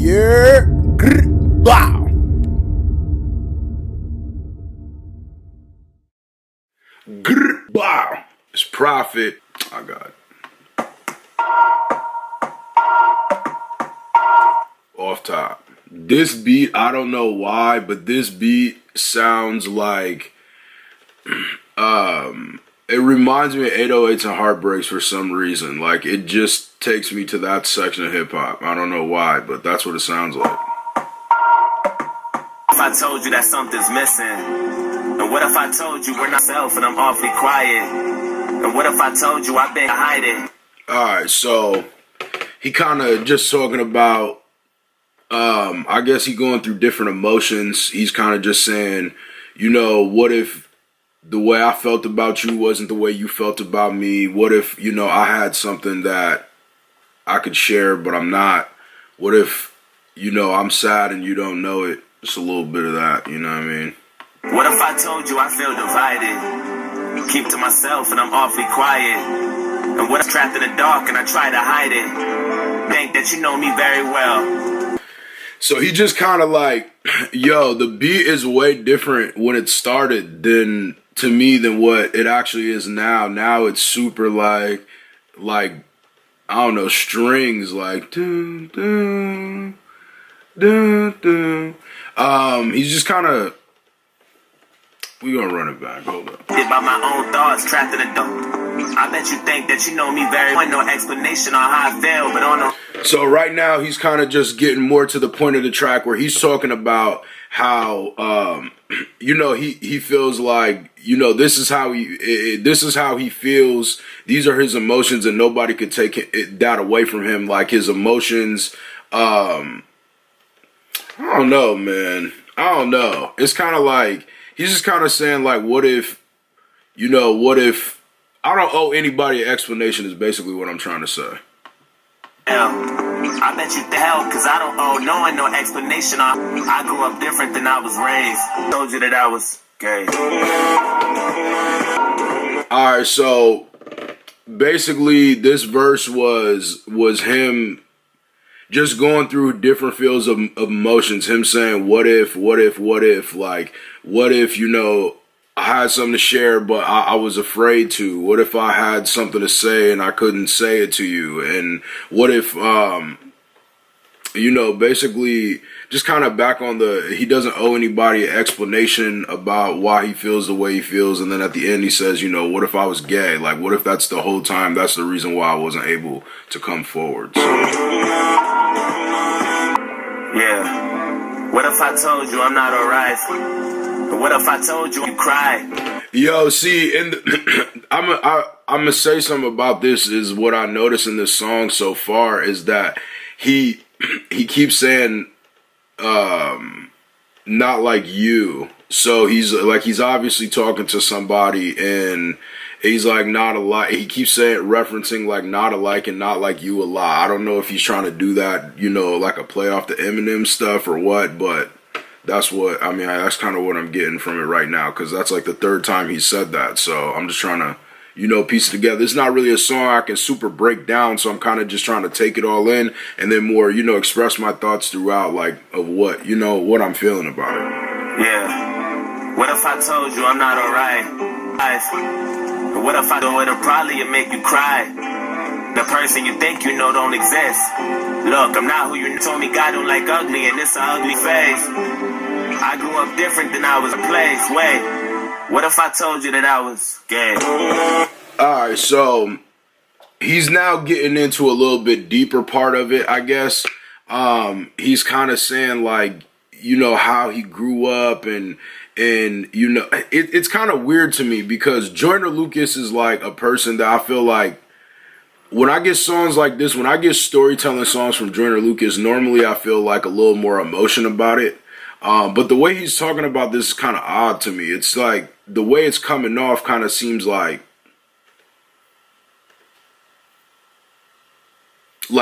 Yeah. Wow. Wow. It's Prophet. I got it. Off top. This beat, I don't know why, but this beat sounds like it reminds me of 808s and Heartbreaks for some reason. Like, it just takes me to that section of hip-hop. I don't know why, but that's what it sounds like. If I told you that something's missing? And what if I told you we're not self and I'm awfully quiet? And what if I told you I've been hiding? Alright, so he kind of just talking about, I guess he going through different emotions. He's kind of just saying, you know, what if the way I felt about you wasn't the way you felt about me? What if, you know, I had something that I could share, but I'm not? What if, you know, I'm sad and you don't know it? Just a little bit of that, you know what I mean? What if I told you I feel divided? Keep to myself and I'm awfully quiet. And what if I'm trapped in the dark and I try to hide it? Think that you know me very well. So he just kind of like, yo, the beat is way different when it started to me than what it actually is now. Now it's super like I don't know, strings like dun, dun, dun, dun. He's just kind of, we gonna run it back. Hold up. Did by my own thoughts, trapped in the dark. I bet you think that you know me very well. No explanation on how I feel, but on a... So right now he's kind of just getting more to the point of the track where he's talking about how you know, he feels like, you know, this is how he feels. These are his emotions, and nobody could take that away from him. Like, his emotions, I don't know, man. I don't know. It's kind of like he's just kind of saying, like, what if, you know, what if I don't owe anybody an explanation is basically what I'm trying to say. I bet you the hell, cause I don't owe no one no explanation. I grew up different than I was raised. I told you that I was gay. Alright, so basically this verse was him just going through different fields of emotions. Him saying, what if, like, what if, you know, I had something to share, but I was afraid to. What if I had something to say and I couldn't say it to you? And what if, you know, basically just kind of back on he doesn't owe anybody an explanation about why he feels the way he feels. And then at the end he says, you know, what if I was gay? Like, what if that's the whole time? That's the reason why I wasn't able to come forward. So. Yeah. What if I told you I'm not alright? What if I told you cried? Yo, see, I'm gonna say something about this. Is what I noticed in this song so far is that he keeps saying not like you. So he's obviously talking to somebody, and he's like not alike. He keeps saying referencing like not alike and not like you a lot. I don't know if he's trying to do that, you know, like a play off the Eminem stuff or what, but that's what, I mean, that's kind of what I'm getting from it right now, because that's like the third time he said that. So I'm just trying to, you know, piece it together. It's not really a song I can super break down, so I'm kind of just trying to take it all in and then more, you know, express my thoughts throughout, like, of what, you know, what I'm feeling about it. Yeah. What if I told you I'm not alright? What if I do it'll probably make you cry? The person you think you know don't exist. Look, I'm not who you told me God don't like ugly, and it's an ugly face. I grew up different than I was placed. Wait, what if I told you that I was gay? Alright, so he's now getting into a little bit deeper part of it, I guess. He's kind of saying, like, you know, how he grew up, and you know, it's kind of weird to me because Joyner Lucas is like a person that I feel like when I get songs like this, when I get storytelling songs from Joyner Lucas, normally I feel like a little more emotion about it. But the way he's talking about this is kind of odd to me. It's like the way it's coming off kind of seems like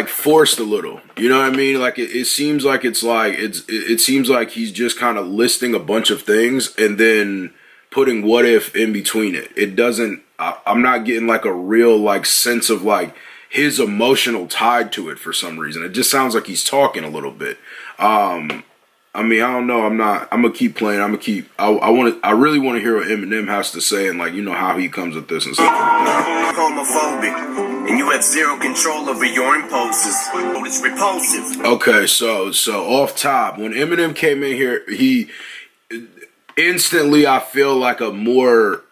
forced a little, you know what I mean? Like it seems like it seems like he's just kind of listing a bunch of things and then putting what if in between it. It doesn't, I'm not getting like a real like sense of like his emotional tied to it for some reason. It just sounds like he's talking a little bit. I mean, I don't know. I'm gonna keep playing. I really want to hear what Eminem has to say and, like, you know, how he comes at this and stuff like that. Homophobic, and you have zero control over your impulses. It's repulsive. Okay, so off top, when Eminem came in here, he instantly, I feel like a more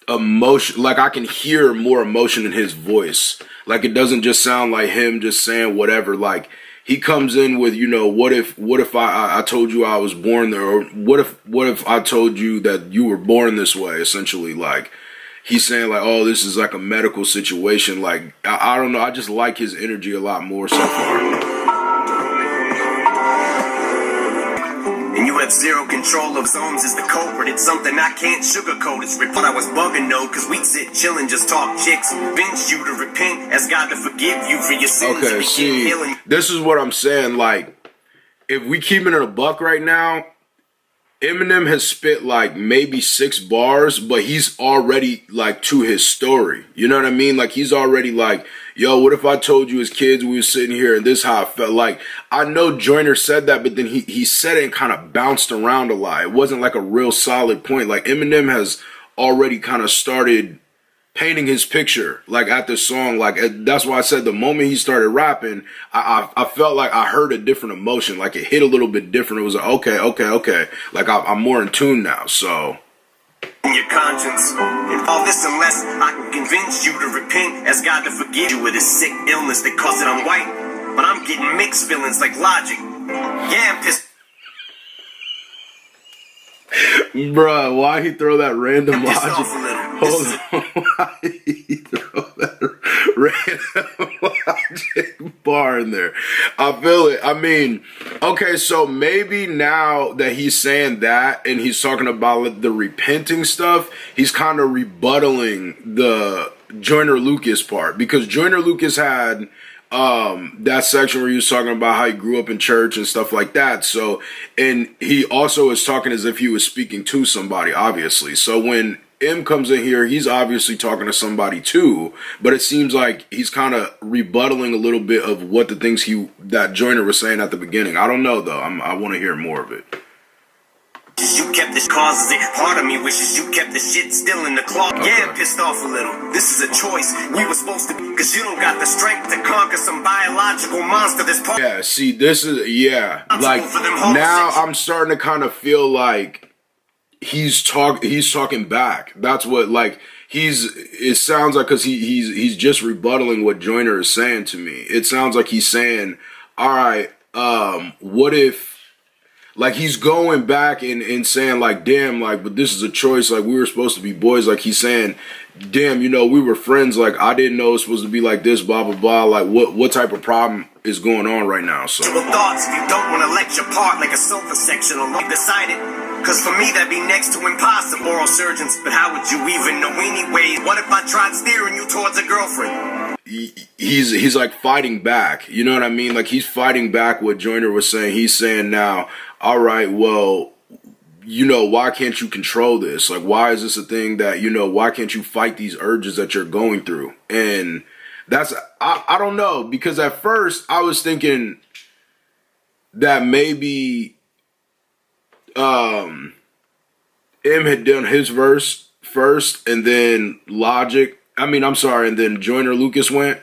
emotion, like I can hear more emotion in his voice. Like, it doesn't just sound like him just saying whatever. Like, he comes in with, you know, what if I told you I was born there, or what if I told you that you were born this way, essentially. Like, he's saying, like, oh, this is like a medical situation. Like, I don't know, I just like his energy a lot more so far. And you have zero control of zones is the culprit. It's something I can't sugarcoat. It's report I was bugging no, cause we'd sit chillin', just talk chicks. Convince you to repent, ask God to forgive you for your sins. Okay, see, this is what I'm saying. Like, if we keep it in a buck right now, Eminem has spit like maybe 6 bars, but he's already like to his story. You know what I mean? Like, he's already like, yo, what if I told you as kids we were sitting here and this how I felt? Like, I know Joyner said that, but then he said it and kind of bounced around a lot. It wasn't like a real solid point. Like, Eminem has already kind of started painting his picture, like, at this song. Like, that's why I said the moment he started rapping, I felt like I heard a different emotion. Like, it hit a little bit different. It was like, okay. Like, I'm more in tune now, so. In your conscience, and all this unless I can convince you to repent, ask God to forgive you with a sick illness that caused it. I'm white, but I'm getting mixed feelings like Logic. Yeah, I'm pissed. Bruh, why he throw that random Logic? Hold on, why he throw that random Logic bar in there? I feel it. I mean, okay, so maybe now that he's saying that and he's talking about the repenting stuff, he's kind of rebuttaling the Joyner Lucas part, because Joyner Lucas had that section where he was talking about how he grew up in church and stuff like that. So, and he also is talking as if he was speaking to somebody, obviously. So when M comes in here, he's obviously talking to somebody too, but it seems like he's kind of rebuttaling a little bit of what the things that Joyner was saying at the beginning. I don't know though. I want to hear more of it. You kept this causes it. Part of me wishes you kept the shit still in the clock. Okay. Yeah, I'm pissed off a little. This is a choice we were supposed to, because you don't got the strength to conquer some biological monster that's part. Yeah, see, this is, yeah. Like, now I'm starting to kind of feel like he's talking back. That's what, like, it sounds like, because he's just rebuttaling what Joyner is saying to me. It sounds like he's saying, all right, what if, like, he's going back and saying, like, damn, like, but this is a choice. Like, we were supposed to be boys. Like, he's saying, damn, you know, we were friends. Like, I didn't know it was supposed to be like this, blah, blah, blah. Like, what type of problem is going on right now? So, thoughts, if you don't want to let your part like a sofa section alone, decided. Because for me, that'd be next to impossible. Oral surgeons, but how would you even know anyway? What if I tried steering you towards a girlfriend? He's like fighting back. You know what I mean? Like, he's fighting back what Joyner was saying. He's saying now, all right, well, you know, why can't you control this? Like, why is this a thing that, you know, why can't you fight these urges that you're going through? And that's, I don't know, because at first I was thinking that maybe M had done his verse first and then and then Joyner Lucas went.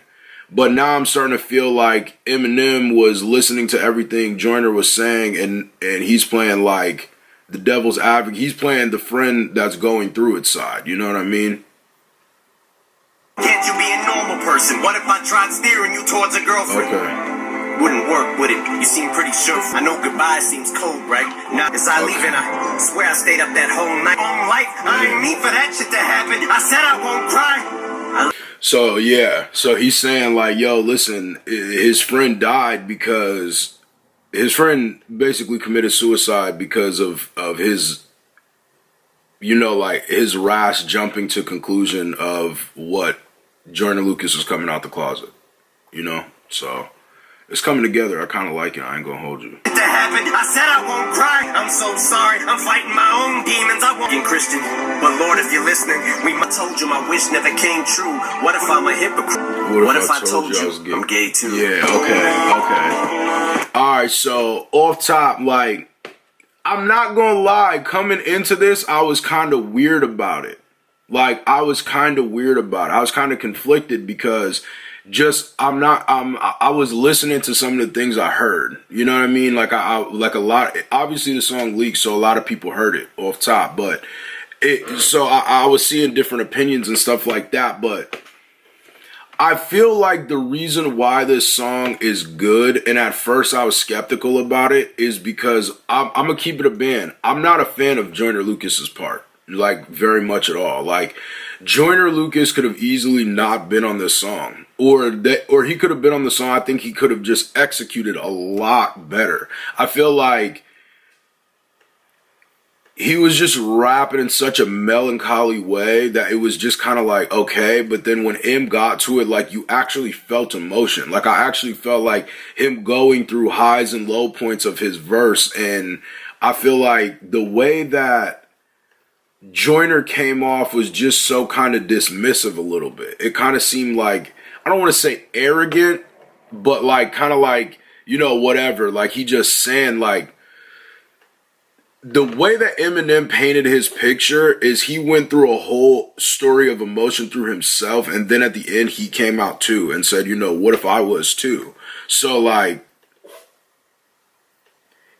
But now I'm starting to feel like Eminem was listening to everything Joyner was saying, and he's playing like the devil's advocate. He's playing the friend that's going through its side. You know what I mean? Can't you be a normal person? What if I tried steering you towards a girlfriend? Okay. Wouldn't work, would it? You seem pretty sure. I know goodbye seems cold, right? Now, as I leave, and I swear I stayed up that whole night. On life, I ain't mean for that shit to happen. I said I won't cry. So, yeah. So he's saying, like, yo, listen, his friend died because his friend basically committed suicide because of his, you know, like, his rash jumping to conclusion of what Joyner Lucas was coming out the closet, you know? So it's coming together. I kind of like it. I ain't gonna hold you. happened. I said I won't cry. I'm so sorry. I'm fighting my own demons. I won't get Christian. But Lord, if you're listening, I told you my wish never came true. What if I'm a hypocrite? What if I told you I'm gay too? Yeah, okay. Alright, so off top, like, I'm not gonna lie, coming into this, I was kind of weird about it. I was kind of conflicted because I was listening to some of the things I heard. You know what I mean? Obviously the song leaked, so a lot of people heard it off top, but I was seeing different opinions and stuff like that, but I feel like the reason why this song is good, and at first I was skeptical about it, is because I'm gonna keep it a band. I'm not a fan of Joyner Lucas's part. Like, very much at all. Like, Joyner Lucas could have easily not been on this song, or he could have been on the song. I think he could have just executed a lot better. I feel like he was just rapping in such a melancholy way that it was just kind of like, okay, but then when M got to it, like, you actually felt emotion. Like, I actually felt like him going through highs and low points of his verse, and I feel like the way that Joyner came off was just so kind of dismissive a little bit. It kind of seemed like, I don't want to say arrogant, but like kind of like, you know, whatever. Like, he just saying, like, the way that Eminem painted his picture is he went through a whole story of emotion through himself, and then at the end he came out too and said, you know, what if I was too? So like,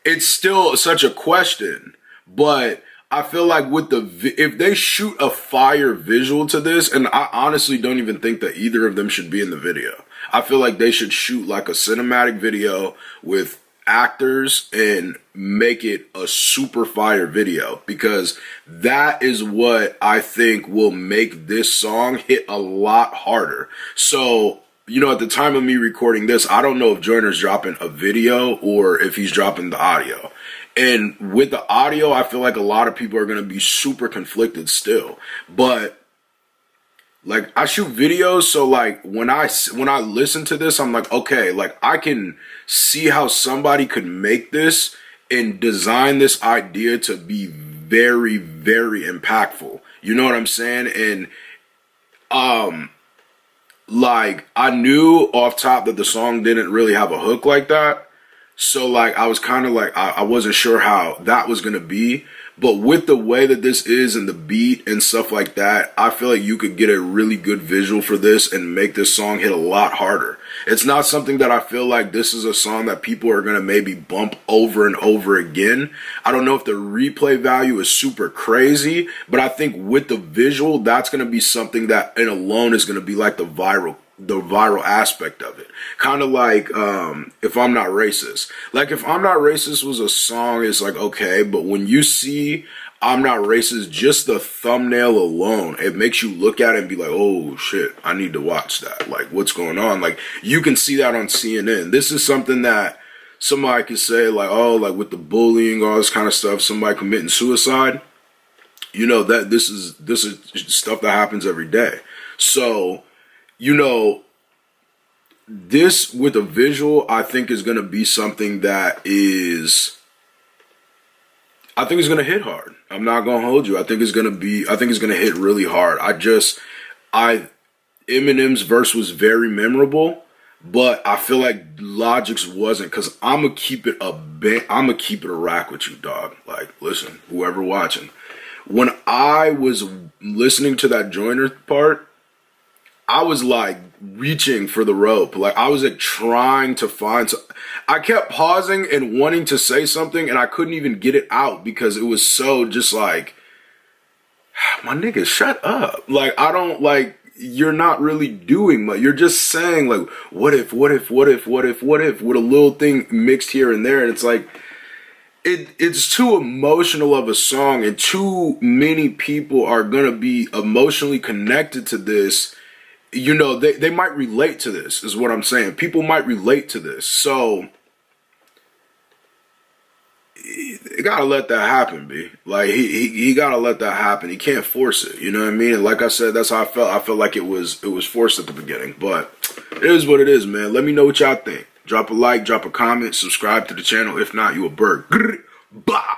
it's still such a question, but I feel like with if they shoot a fire visual to this, and I honestly don't even think that either of them should be in the video. I feel like they should shoot like a cinematic video with actors and make it a super fire video, because that is what I think will make this song hit a lot harder. So, you know, at the time of me recording this, I don't know if Joyner's dropping a video or if he's dropping the audio. And with the audio, I feel like a lot of people are going to be super conflicted still. But like, I shoot videos, so like when I listen to this, I'm like, okay, like, I can see how somebody could make this and design this idea to be very, very impactful. You know what I'm saying? And like, I knew off top that the song didn't really have a hook like that. So like, I was kind of like, I wasn't sure how that was going to be. But with the way that this is and the beat and stuff like that, I feel like you could get a really good visual for this and make this song hit a lot harder. It's not something that I feel like this is a song that people are going to maybe bump over and over again. I don't know if the replay value is super crazy, but I think with the visual, that's going to be something that in alone is going to be like the viral aspect of it. Kind of like If I'm Not Racist. Like, If I'm Not Racist was a song, it's like, okay, but when you see I'm Not Racist, just the thumbnail alone, it makes you look at it and be like, oh shit, I need to watch that. Like, what's going on? Like, you can see that on CNN. This is something that somebody could say, like, oh, like with the bullying, all this kind of stuff, somebody committing suicide, you know, that this is stuff that happens every day. So, you know, this with a visual, I think is going to be something that is, I think it's going to hit hard. I'm not going to hold you. I think it's going to hit really hard. Eminem's verse was very memorable, but I feel like Logic's wasn't, because I'm going to keep it a rack with you, dog. Like, listen, whoever watching, when I was listening to that Joyner part, I was like reaching for the rope. Like, I was like trying to find I kept pausing and wanting to say something, and I couldn't even get it out because it was so just like, my nigga, shut up. Like, I don't, like, you're not really doing much. You're just saying like, what if, with a little thing mixed here and there. And it's like, it's too emotional of a song, and too many people are going to be emotionally connected to this. You know, they might relate to this, is what I'm saying. People might relate to this. So, you gotta let that happen, B. Like, he gotta let that happen. He can't force it, you know what I mean? And like I said, that's how I felt. I felt like it was forced at the beginning. But it is what it is, man. Let me know what y'all think. Drop a like, drop a comment, subscribe to the channel. If not, you a bird. Bah!